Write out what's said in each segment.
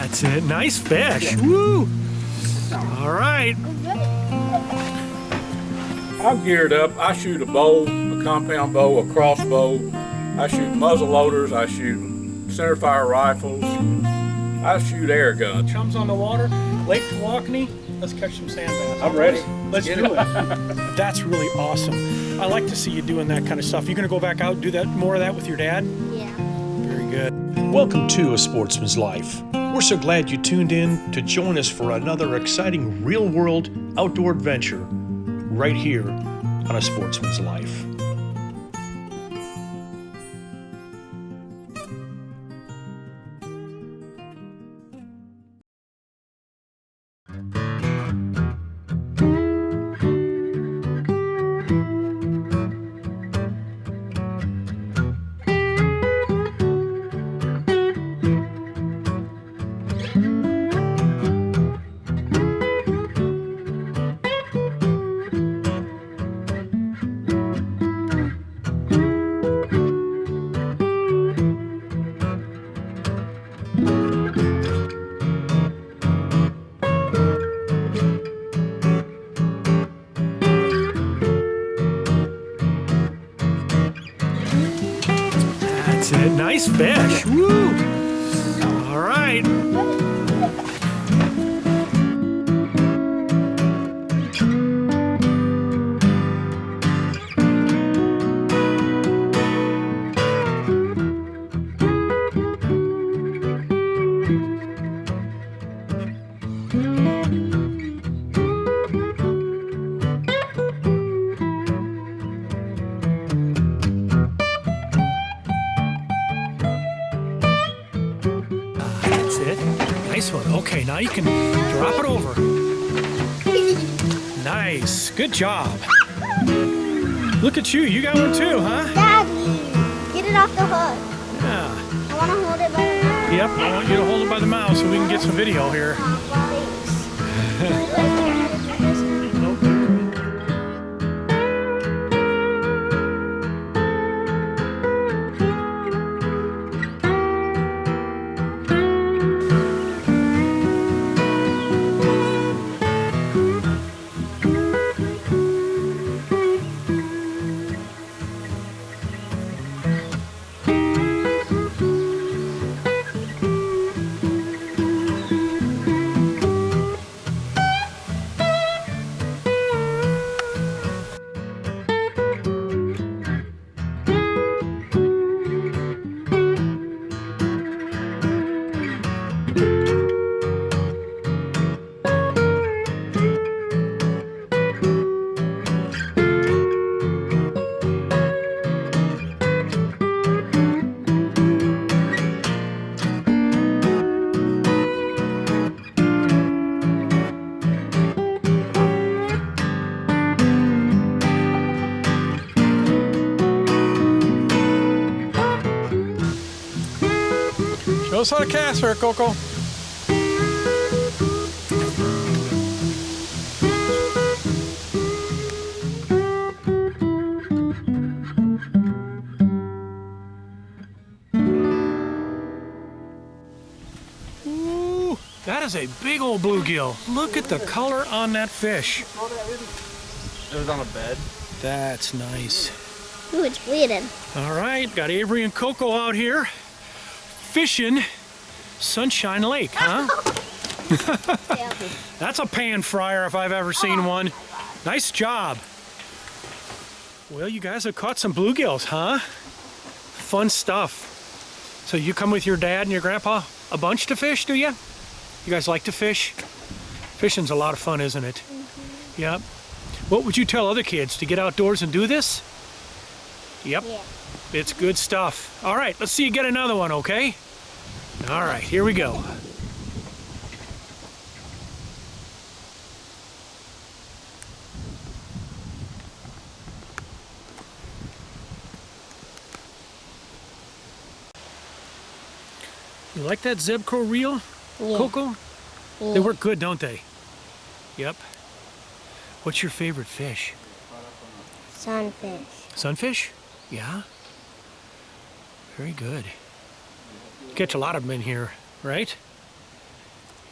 That's it. Nice fish. Woo! All right. I'm geared up. I shoot a bow, a compound bow, a crossbow. I shoot muzzle loaders. I shoot centerfire rifles. I shoot air guns. Chums on the water, Lake Tawakoni. Let's catch some sand bass. I'm ready. Let's do it. That's really awesome. I like to see you doing that kind of stuff. You gonna go back out and do that more of that with your dad? Yeah. Very good. Welcome to A Sportsman's Life. We're so glad you tuned in to join us for another exciting real-world outdoor adventure right here on A Sportsman's Life. That's it. Nice fish. Woo! All right. That's it. Nice one. Okay, now you can drop it over. Nice. Good job. Look at you. You got one too, huh? Daddy, get it off the hook. Yeah. I want to hold it by the mouth. Yep, I want you to hold it by the mouth so we can get some video here. Show us how to cast her, Coco. Ooh, that is a big old bluegill. Look at the color on that fish. It was on a bed. That's nice. Ooh, it's bleeding. All right, got Avery and Coco out here fishing Sunshine Lake, huh? Yeah. That's a pan fryer if I've ever seen one. Nice job. Well, you guys have caught some bluegills, huh? Fun stuff. So you come with your dad and your grandpa a bunch to fish, do you? You guys like to fish? Fishing's a lot of fun, isn't it? Mm-hmm. Yep. What would you tell other kids to get outdoors and do this? Yep. Yeah. It's good stuff. All right, let's see you get another one, okay? All right, here we go. You like that Zebco reel, Yeah. Coco? Yeah. They work good, don't they? Yep. What's your favorite fish? Sunfish. Sunfish? Yeah. Very good. You catch a lot of them in here, right?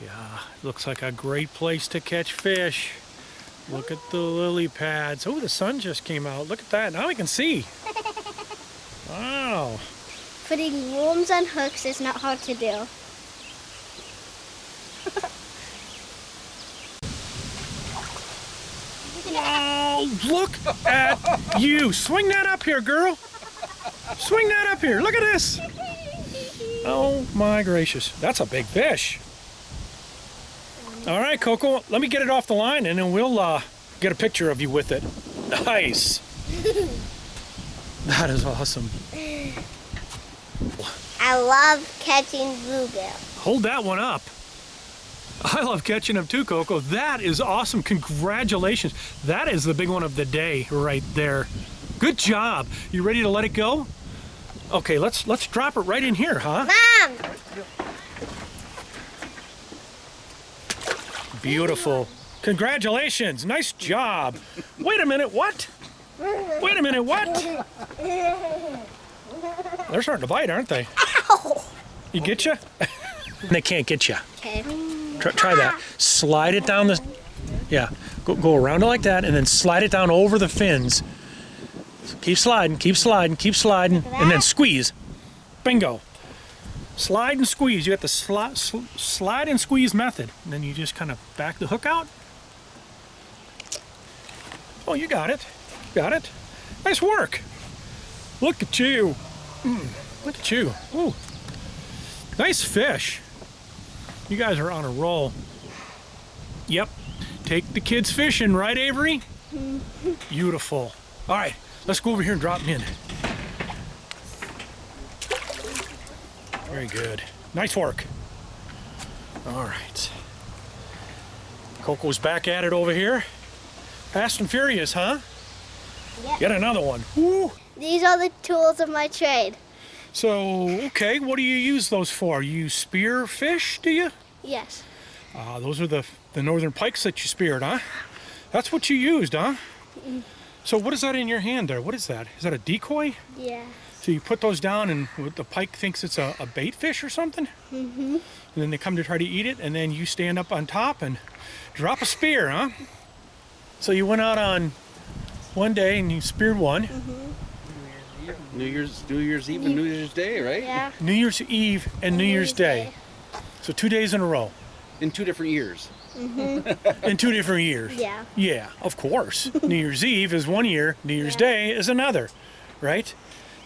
Yeah, looks like a great place to catch fish. Look at the lily pads. Oh, the sun just came out. Look at that. Now we can see. Wow. Putting worms on hooks is not hard to do. Oh, look at you. Swing that up here, girl. Swing that up here. Look at this. Oh, my gracious. That's a big fish. All right, Coco, let me get it off the line, and then we'll get a picture of you with it. Nice. That is awesome. I love catching bluegill. Hold that one up. I love catching them too, Coco. That is awesome. Congratulations. That is the big one of the day right there. Good job. You ready to let it go? Okay, let's drop it right in here, huh? Mom! Beautiful. Congratulations. Nice job. Wait a minute, what? Wait a minute, what? They're starting to bite, aren't they? Ow! You get you? They can't get you. Okay. Try that. Slide it down the... Yeah, go around it like that, and then slide it down over the fins. Keep sliding, keep sliding, keep sliding, and then squeeze. Bingo. Slide and squeeze. You got the slide and squeeze method. And then you just kind of back the hook out. Oh, you got it. Got it. Nice work. Look at you. Look at you. Ooh. Nice fish. You guys are on a roll. Yep. Take the kids fishing, right, Avery? Beautiful. All right, let's go over here and drop them in. Very good. Nice work. All right. Coco's back at it over here. Fast and furious, huh? Yep. Get another one. Woo. These are the tools of my trade. So, okay, what do you use those for? You spear fish, do you? Yes. Those are the northern pikes that you speared, huh? That's what you used, huh? So what is that in your hand there? What is that? Is that a decoy? Yeah. So you put those down and the pike thinks it's a bait fish or something? Mm-hmm. And then they come to try to eat it, and then you stand up on top and drop a spear, huh? So you went out on one day and you speared one. Mm-hmm. New Year's Eve and New Year's Day, right? Yeah. New Year's Eve and New Year's Day. So 2 days in a row. In 2 different years. In 2 different years. Yeah. Yeah, of course. New Year's Eve is one year, New Year's Day is another, right?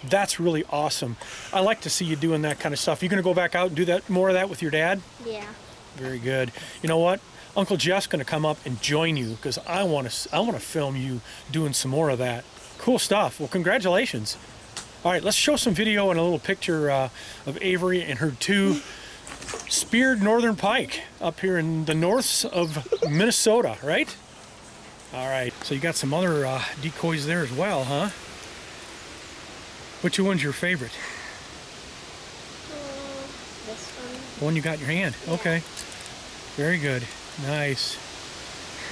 That's really awesome. I like to see you doing that kind of stuff. You gonna go back out and do that more of that with your dad? Yeah. Very good. You know what? Uncle Jeff's gonna come up and join you because I want to film you doing some more of that. Cool stuff. Well, congratulations. All right, let's show some video and a little picture of Avery and her 2 speared northern pike up here in the norths of Minnesota, right? All right, so you got some other decoys there as well, huh? Which one's your favorite? This one. The one you got in your hand. Okay. Very good. Nice.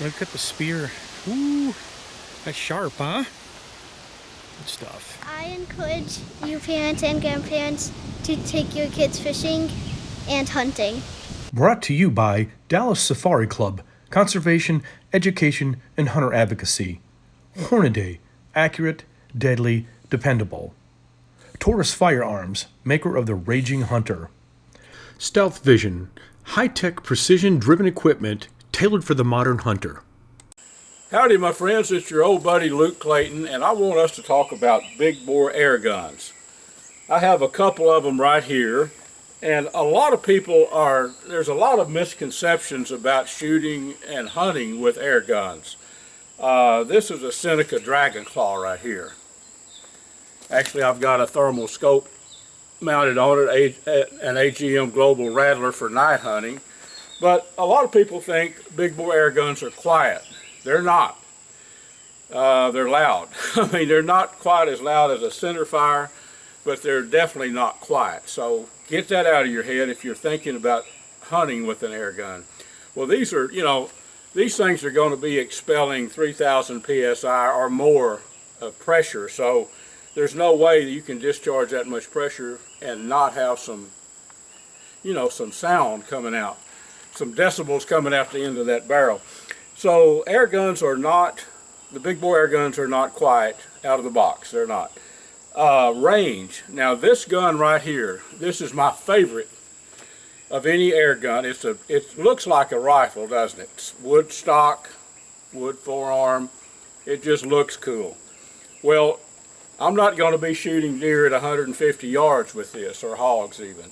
Look at the spear. Ooh, that's sharp, huh? Good stuff. I encourage you parents and grandparents to take your kids fishing and hunting. Brought to you by Dallas Safari Club, Conservation, Education, and Hunter Advocacy. Hornaday, accurate, deadly, dependable. Taurus Firearms, maker of the Raging Hunter. Stealth Vision, high-tech precision-driven equipment tailored for the modern hunter. Howdy, my friends. It's your old buddy Luke Clayton, and I want us to talk about big bore air guns. I have a couple of them right here, and a lot of people there's a lot of misconceptions about shooting and hunting with air guns. This is a Seneca Dragon Claw right here. Actually, I've got a thermal scope mounted on it, an AGM Global Rattler for night hunting. But a lot of people think big bore air guns are quiet. They're not. They're loud. I mean, they're not quite as loud as a center fire, but they're definitely not quiet. So get that out of your head if you're thinking about hunting with an air gun. Well, these are, these things are going to be expelling 3,000 psi or more of pressure. So there's no way that you can discharge that much pressure and not have some, some sound coming out. some decibels coming out the end of that barrel. So air guns are not, the big bore air guns are not quiet out of the box. They're not. Range. Now this gun right here, this is my favorite of any air gun. It looks like a rifle, doesn't it? It's wood stock, wood forearm. It just looks cool. Well, I'm not going to be shooting deer at 150 yards with this, or hogs even.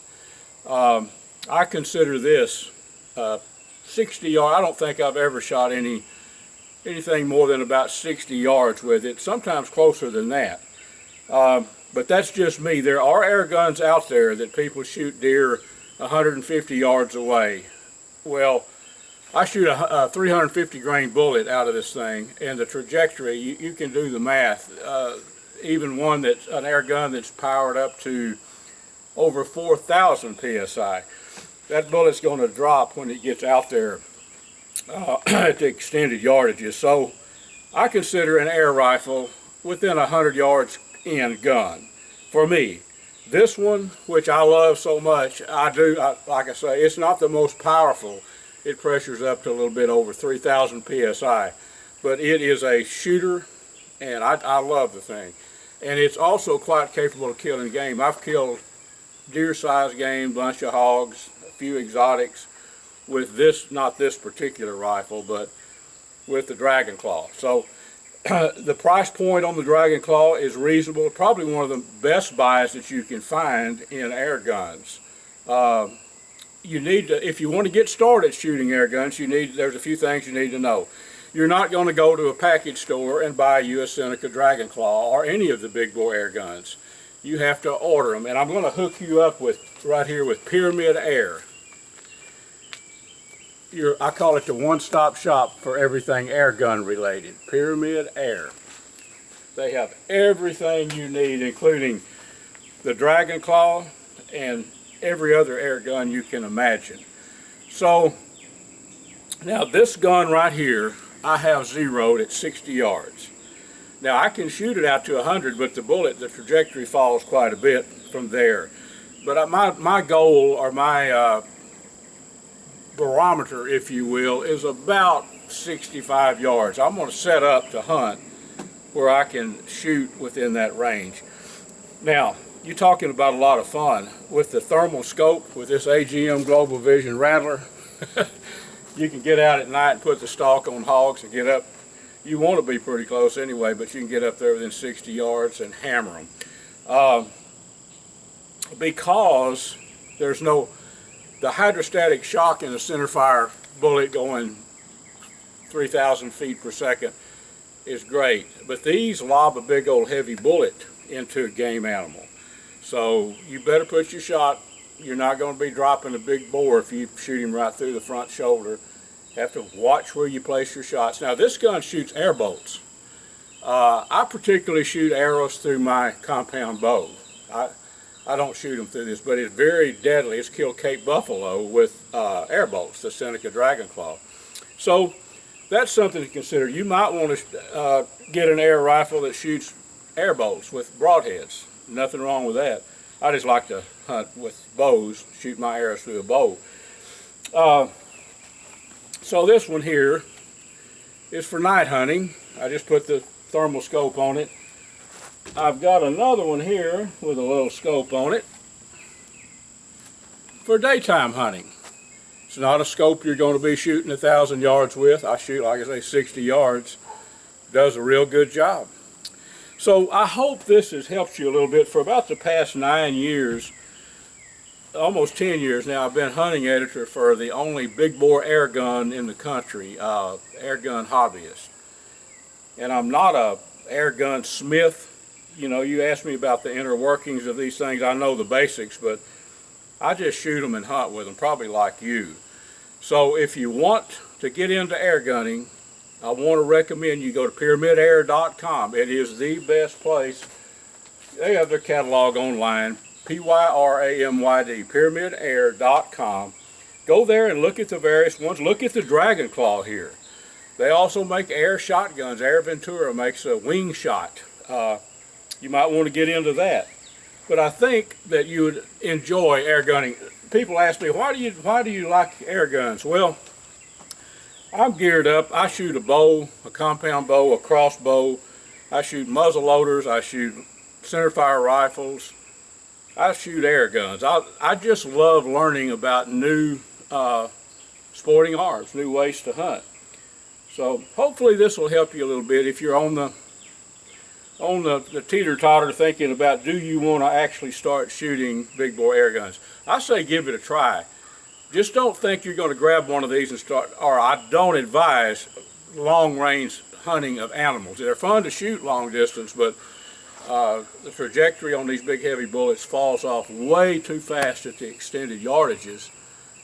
I consider this 60 yards. I don't think I've ever shot anything more than about 60 yards with it, sometimes closer than that. But that's just me. There are air guns out there that people shoot deer 150 yards away. Well, I shoot a 350 grain bullet out of this thing, and the trajectory, you can do the math. Even one that's an air gun that's powered up to over 4,000 psi, that bullet's going to drop when it gets out there at the extended yardages. So I consider an air rifle within 100 yards in gun for me. This one, which I love so much, like I say, it's not the most powerful. It pressures up to a little bit over 3,000 psi, but it is a shooter, and I love the thing. And it's also quite capable of killing game. I've killed deer-sized game, bunch of hogs, a few exotics with this, not this particular rifle, but with the Dragon Claw. So the price point on the Dragon Claw is reasonable, probably one of the best buys that you can find in air guns. You need to, if you want to get started shooting air guns, there's a few things you need to know. You're not going to go to a package store and buy you a Seneca Dragon Claw or any of the big bore air guns. You have to order them, and I'm going to hook you up with right here with Pyramid Air. I call it the one-stop shop for everything air gun related. Pyramid Air. They have everything you need, including the Dragon Claw and every other air gun you can imagine. So now this gun right here, I have zeroed at 60 yards. Now I can shoot it out to 100, but the trajectory falls quite a bit from there. But my goal, or my barometer, if you will, is about 65 yards. I'm going to set up to hunt where I can shoot within that range. Now, you're talking about a lot of fun. With the thermal scope, with this AGM Global Vision Rattler, you can get out at night and put the stalk on hogs and get up. You want to be pretty close anyway, but you can get up there within 60 yards and hammer them. Because there's the hydrostatic shock in a centerfire bullet going 3,000 feet per second is great, but these lob a big old heavy bullet into a game animal. So you better put your shot. You're not going to be dropping a big bore if you shoot him right through the front shoulder. You have to watch where you place your shots. Now this gun shoots air bolts. I particularly shoot arrows through my compound bow. I don't shoot them through this, but it's very deadly. It's killed Cape buffalo with air bolts, the Seneca Dragon Claw. So that's something to consider. You might want to get an air rifle that shoots air bolts with broadheads. Nothing wrong with that. I just like to hunt with bows, shoot my arrows through a bow. So this one here is for night hunting. I just put the thermal scope on it. I've got another one here with a little scope on it for daytime hunting. It's not a scope you're going to be shooting 1,000 yards with. I shoot, like I say, 60 yards. Does a real good job. So I hope this has helped you a little bit. For about the past 9 years, almost 10 years now, I've been hunting editor for the only big bore air gun in the country, air gun hobbyist. And I'm not a air gun smith. You know, you ask me about the inner workings of these things, I know the basics, but I just shoot them and hunt with them, probably like you. So if you want to get into air gunning, I want to recommend you go to pyramidair.com. It is the best place. They have their catalog online, P-Y-R-A-M-Y-D, pyramidair.com. Go there and look at the various ones. Look at the Dragon Claw here. They also make air shotguns. Air Ventura makes a wing shot. You might want to get into that. But I think that you would enjoy air gunning. people ask me, why do you like air guns? Well, I'm geared up. I shoot a bow, a compound bow, a crossbow. I shoot muzzle loaders. I shoot centerfire rifles. I shoot air guns. I just love learning about new sporting arms, new ways to hunt. So hopefully this will help you a little bit if you're on the teeter-totter thinking about, do you want to actually start shooting big bore air guns? I say give it a try. Just don't think you're going to grab one of these and start, or I don't advise long range hunting of animals. They're fun to shoot long distance, but the trajectory on these big heavy bullets falls off way too fast at the extended yardages,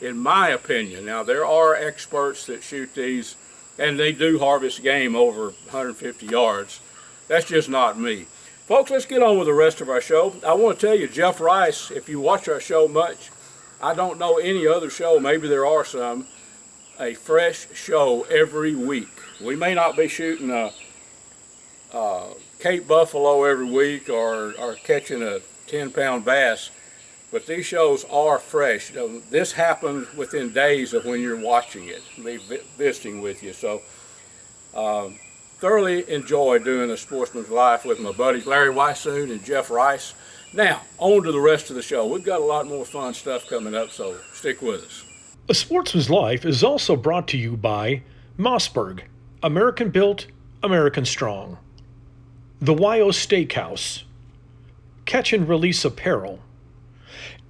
in my opinion. Now there are experts that shoot these and they do harvest game over 150 yards. That's just not me. Folks, let's get on with the rest of our show. I want to tell you, Jeff Rice, if you watch our show much, I don't know any other show, maybe there are some, a fresh show every week. We may not be shooting a Cape Buffalo every week or catching a 10-pound bass, but these shows are fresh. This happens within days of when you're watching it, me visiting with you. So thoroughly enjoy doing a Sportsman's Life with my buddies Larry Weissoon and Jeff Rice. Now, on to the rest of the show. We've got a lot more fun stuff coming up, so stick with us. A Sportsman's Life is also brought to you by Mossberg, American built, American strong. The YO Steakhouse, Catch and Release Apparel,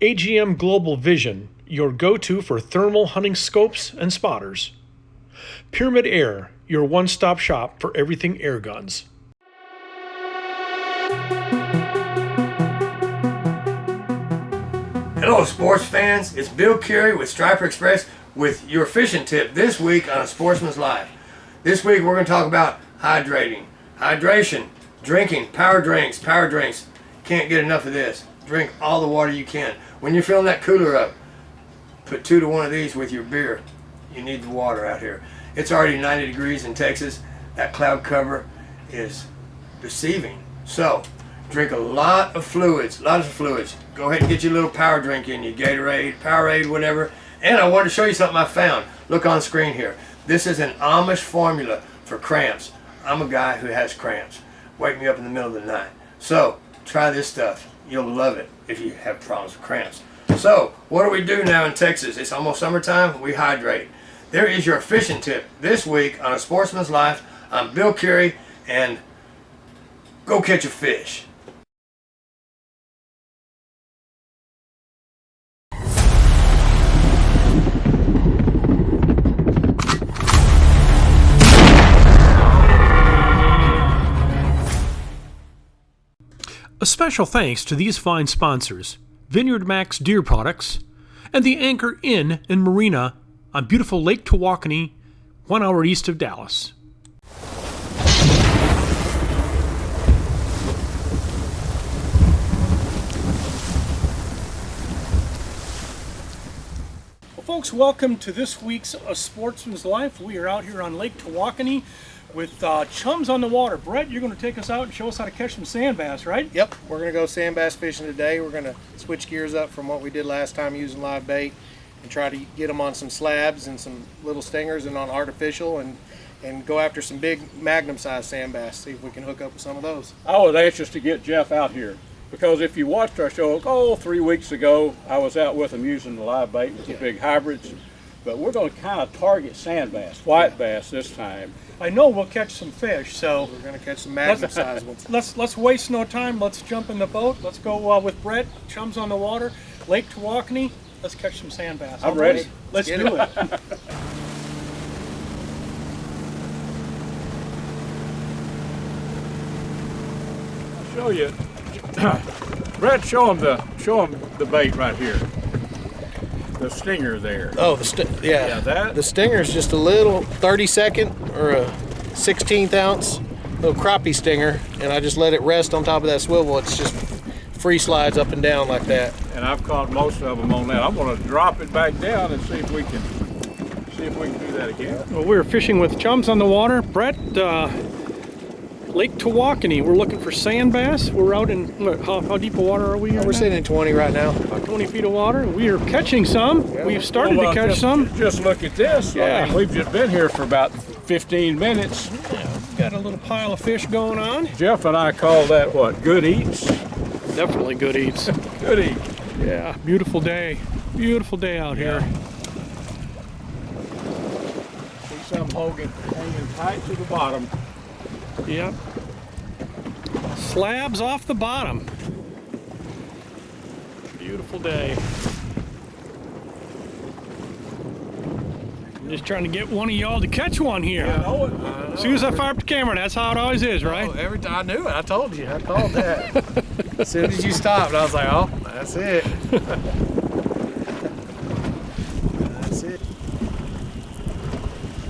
AGM Global Vision, your go-to for thermal hunting scopes and spotters. Pyramid Air, your one-stop shop for everything air guns. Hello sports fans, it's Bill Carey with Striper Express with your fishing tip this week on A Sportsman's Life. This week we're going to talk about hydrating. Hydration, drinking, power drinks. Can't get enough of this. Drink all the water you can. When you're filling that cooler up, put 2 to 1 of these with your beer. You need the water out here. It's already 90 degrees in Texas. That cloud cover is deceiving. So, drink a lot of fluids, Go ahead and get your little power drink in you, Gatorade, Powerade, whatever. And I wanted to show you something I found. Look on screen here. This is an Amish formula for cramps. I'm a guy who has cramps. Wake me up in the middle of the night. So, try this stuff. You'll love it if you have problems with cramps. So, what do we do now in Texas? It's almost summertime. We hydrate. There is your fishing tip this week on A Sportsman's Life. I'm Bill Carey, and go catch a fish. A special thanks to these fine sponsors, Vineyard Max Deer Products, and the Anchor Inn and Marina on beautiful Lake Tawakoni, 1 hour east of Dallas. Well, folks, welcome to this week's A Sportsman's Life. We are out here on Lake Tawakoni with chums on the water. Brett, you're going to take us out and show us how to catch some sand bass, right? Yep, we're going to go sand bass fishing today. We're going to switch gears up from what we did last time using live bait and try to get them on some slabs and some little stingers and on artificial and go after some big magnum size sand bass, see if we can hook up with some of those. I was anxious to get Jeff out here because if you watched our show, 3 weeks ago, I was out with him using the live bait with the big hybrids. But we're going to kind of target sand bass, white bass this time. I know we'll catch some fish, so We're going to catch some magnum size ones. let's waste no time. Let's jump in the boat. Let's go with Brett, chums on the water, Lake Tawakoni. Let's catch some sand bass. I'm ready. Let's do it. I'll show you. Brett, show him the bait right here. The stinger there. Oh, Yeah, that. The stinger is just a little 32nd or a 16th ounce little crappie stinger, and I just let it rest on top of that swivel. It's just free slides up and down like that. And I've caught most of them on that. I'm going to drop it back down and see if we can do that again. Well, we're fishing with chums on the water. Brett, Lake Tawakoni. We're looking for sand bass. We're out in, look, how deep of water are we? We're sitting in 20 right now. About 20 feet of water. We are catching some. Yeah. We've started to catch some. Just look at this. Yeah. I mean, we've just been here for about 15 minutes. Yeah, we've got a little pile of fish going on. Jeff and I call that what? Good eats? Definitely good eats. Good eats. Yeah, beautiful day. Beautiful day out here. See some hanging tight to the bottom. Yep. Slabs off the bottom. Beautiful day. I'm just trying to get one of y'all to catch one here. As soon as I fire up the camera, that's how it always is, right? Oh, every time I knew it. I told you. I called that. As soon as you stopped, I was like, oh, that's it. That's it.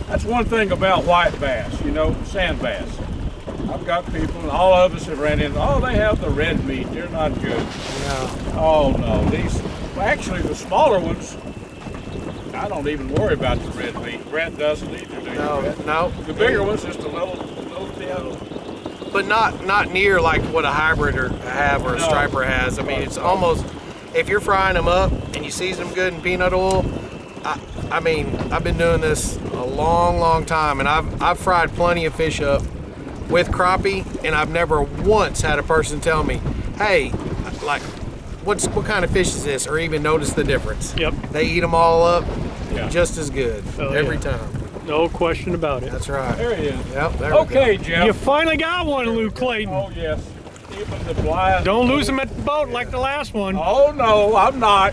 That's one thing about white bass, you know, sand bass. I've got people, and all of us have ran into, oh, they have the red meat. They're not good. No. Oh, no. These, well, actually, the smaller ones, I don't even worry about the red meat. Brett doesn't either, do you, Brett? No. The bigger ones, just a little thin. But not near like what a hybrid or a striper has. I mean, it's almost, if you're frying them up and you season them good in peanut oil, I mean, I've been doing this a long time, and I've fried plenty of fish up with crappie, and I've never once had a person tell me, hey, like, what kind of fish is this, or even notice the difference. Yep. They eat them all up Yeah. just as good every time. No question about it. That's right. There he is. Yep, there we Okay, go. Jeff. You finally got one, Luke Clayton. Oh, yes. Even the blind. Don't lose them at the boat like the last one. Oh, no, I'm not.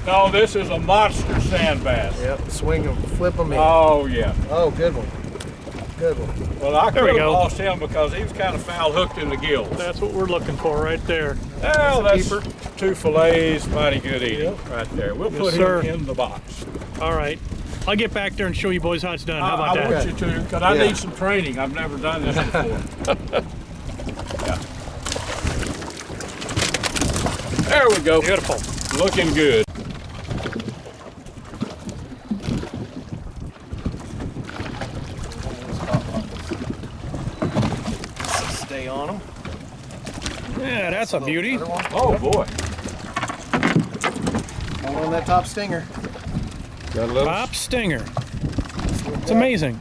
No, this is a monster sand bass. Yep, swing them, flip them in. Oh, yeah. Oh, good one. Good one. Well, I There could we have go. lost him because he was kind of foul hooked in the gills. That's what we're looking for right there. Well, that's keeper. 2 fillets, mighty good eating right there. We'll Yes, put sir. him in the box. All right. I'll get back there and show you boys how it's done. How about I that? want you to, because I Yeah. need some training. I've never done this before. Yeah. There we go. Beautiful. Looking good. Stay on them. Yeah, that's a beauty. Oh, boy. On that top stinger. Got a little. Top stinger. It's amazing.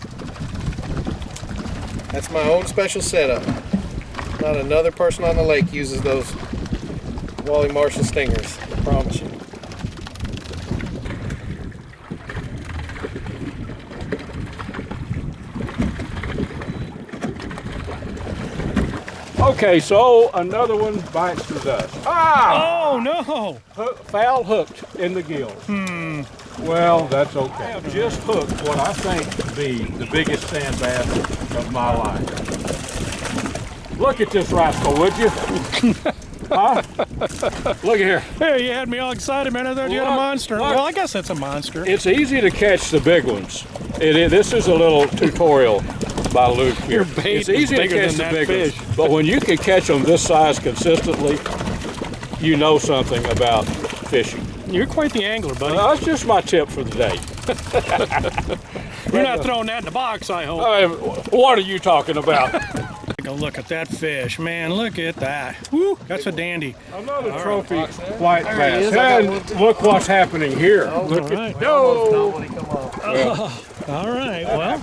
That's my own special setup. Not another person on the lake uses those Wally Marshall stingers. I promise you. Okay, so another one bites the dust. Ah! Oh, no. Foul hooked in the gills. Well, that's okay. I have just hooked what I think to be the biggest sand bass of my life. Look at this rascal, would you? Huh? Look at here. Hey, you had me all excited, man. I thought you had a Look, monster. look. Well, I guess that's a monster. It's easy to catch the big ones. This is a little tutorial by Luke here. Your bait It's easy is to bigger catch than the that big fish. ones, but when you can catch them this size consistently, you know something about fishing. You're quite the angler, buddy. That's just my tip for the day. You're not throwing that in the box, I hope. I mean, what are you talking about? Take a look at that fish, man. Look at that. Woo, that's a dandy. Another trophy white There he bass. is. I got And look what's happening here. Look All at right. go. All right, well,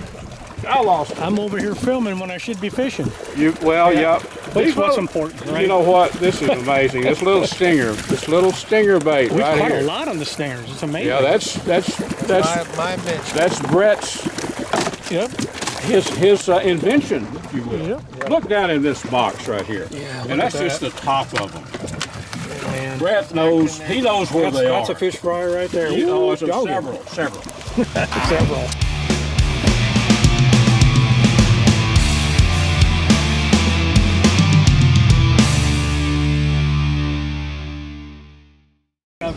I lost it. I'm over here filming when I should be fishing. Yeah. That's what's important, right? You know what? This is amazing. This little stinger bait We right caught here. a lot on the stingers. It's amazing. Yeah, that's My invention. that's Brett's Yep. his invention, if you will. Yep. Look down in this box right here. Yeah, and that's at just the top of them. Man. Brett knows. He knows where they are. That's a fish fry right there. Oh, Ooh, it's doggy. several. Several.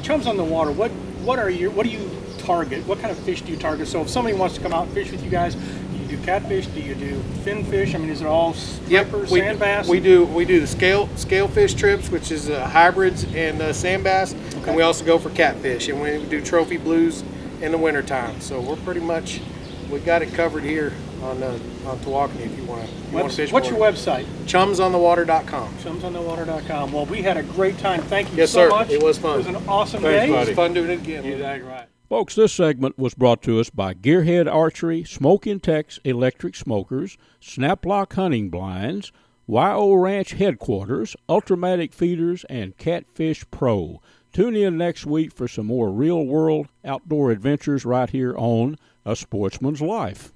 Chums on the water. What do you target? What kind of fish do you target? So if somebody wants to come out and fish with you guys, do you do catfish? Do you do fin fish? I mean, is it all stripers, sand bass? We do the scale fish trips, which is hybrids and sand bass, and we also go for catfish, and we do trophy blues in the wintertime. So we got it covered here on Tawakoni if you want to fish. What's more. your website? Chumsonthewater.com. Chumsonthewater.com. Well, we had a great time. Thank you Yes, so sir. much. It was fun. It was an awesome Thanks, day. buddy. It was fun doing it again. You're dang right. Folks, this segment was brought to us by Gearhead Archery, Smoke and Tex Electric Smokers, Snaplock Hunting Blinds, YO Ranch Headquarters, Ultramatic Feeders, and Catfish Pro. Tune in next week for some more real-world outdoor adventures right here on A Sportsman's Life.